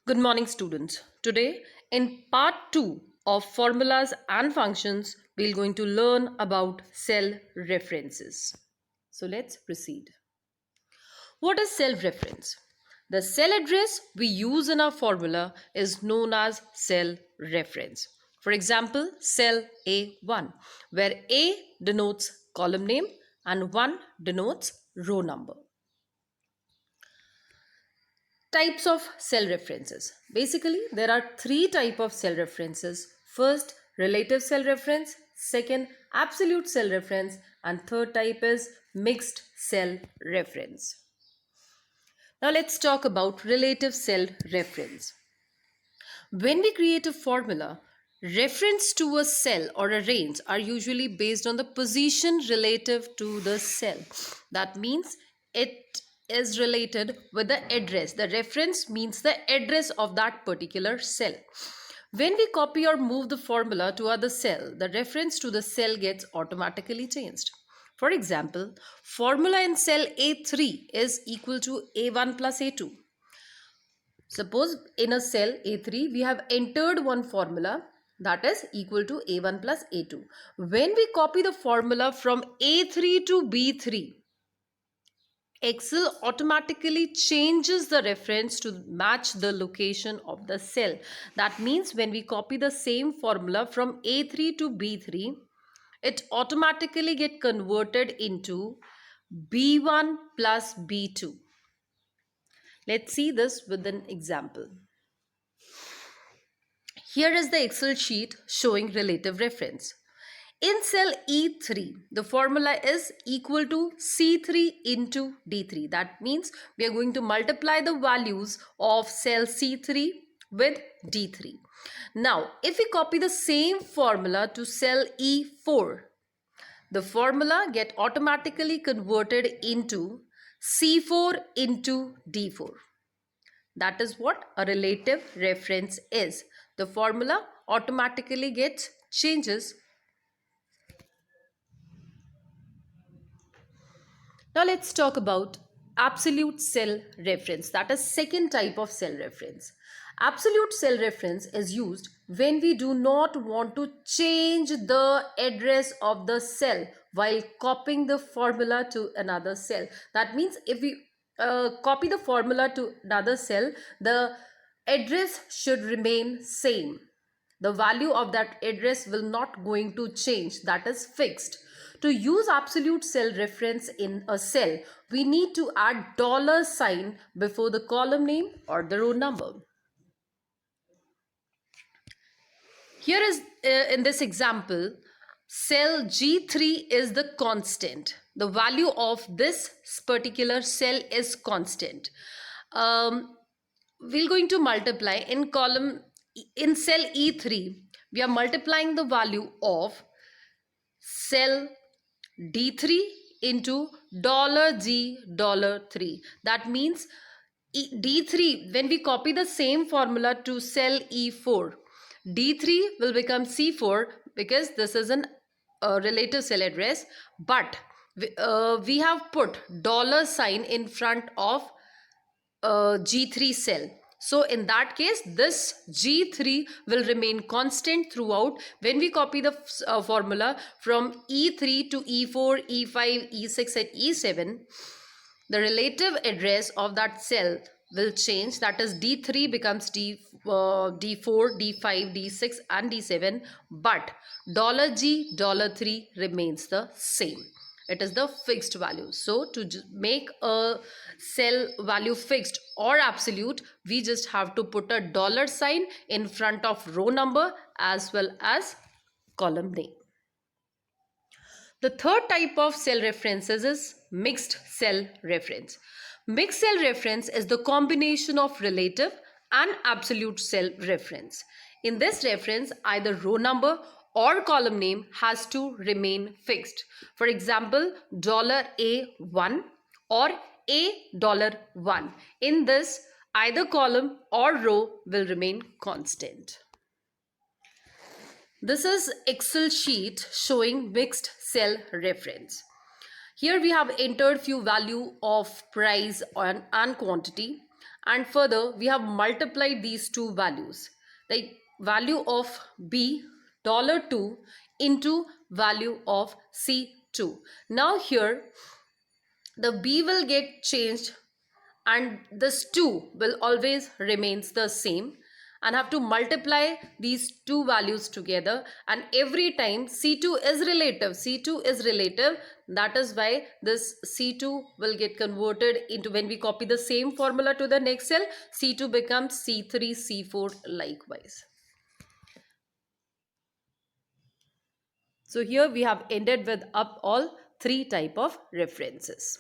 Good morning, students. Today, in part 2 of formulas and functions, we're going to learn about cell references. So let's proceed. What is cell reference? The cell address we use in our formula is known as cell reference. For example, cell A1, where A denotes column name and 1 denotes row number. Types of cell references. Basically, there are three types of cell references. First, relative cell reference. Second, absolute cell reference. And third type is mixed cell reference. Now let's talk about relative cell reference. When we create a formula, reference to a cell or a range are usually based on the position relative to the cell. That means it is related with the address. The reference means the address of that particular cell. When we copy or move the formula to other cell, the reference to the cell gets automatically changed. For example, formula in cell A3 is equal to A1 plus A2. Suppose in a cell A3, we have entered one formula that is equal to A1 plus A2. When we copy the formula from A3 to B3, Excel automatically changes the reference to match the location of the cell. That means when we copy the same formula from A3 to B3, it automatically get converted into B1 plus B2. Let's see this with an example. Here is the Excel sheet showing relative reference. In cell E3, the formula is equal to C3 into D3. That means we are going to multiply the values of cell C3 with D3. Now, if we copy the same formula to cell E4, the formula get automatically converted into C4 into D4. That is what a relative reference is. The formula automatically gets changes. Now let's talk about absolute cell reference. That is second type of cell reference. Absolute cell reference is used when we do not want to change the address of the cell while copying the formula to another cell. That means if we copy the formula to another cell, the address should remain same. The value of that address will not going to change. That is fixed. To use absolute cell reference in a cell, we need to add $sign before the column name or the row number. Here is in this example, cell G3 is the constant. The value of this particular cell is constant. We're going to multiply in cell E3. We are multiplying the value of cell D3 into $G3. That means D3, when we copy the same formula to cell E4, D3 will become C4 because this is a relative cell address, but we have put $sign in front of G3 cell. So in that case, this G3 will remain constant throughout. When we copy the formula from E3 to E4, E5, E6 and E7, the relative address of that cell will change. That is D3 becomes D4, D5, D6 and D7, but $G, $3 remains the same. It is the fixed value. So to make a cell value fixed or absolute, we just have to put a $sign in front of row number as well as column name. The third type of cell references is mixed cell reference. Mixed cell reference is the combination of relative and absolute cell reference. In this reference, either row number or column name has to remain fixed. For example, $A1 or $1. In this, either column or row will remain constant. This is Excel sheet showing mixed cell reference. Here we have entered few value of price and quantity. and further we have multiplied these two values, the value of B $2 into value of C2. Now here the B will get changed and this 2 will always remains the same, and have to multiply these two values together, and every time C2 is relative, C2 is relative, that is why this C2 will get converted into, when we copy the same formula to the next cell, C2 becomes C3, C4 likewise. So here we have ended with up all three type of references.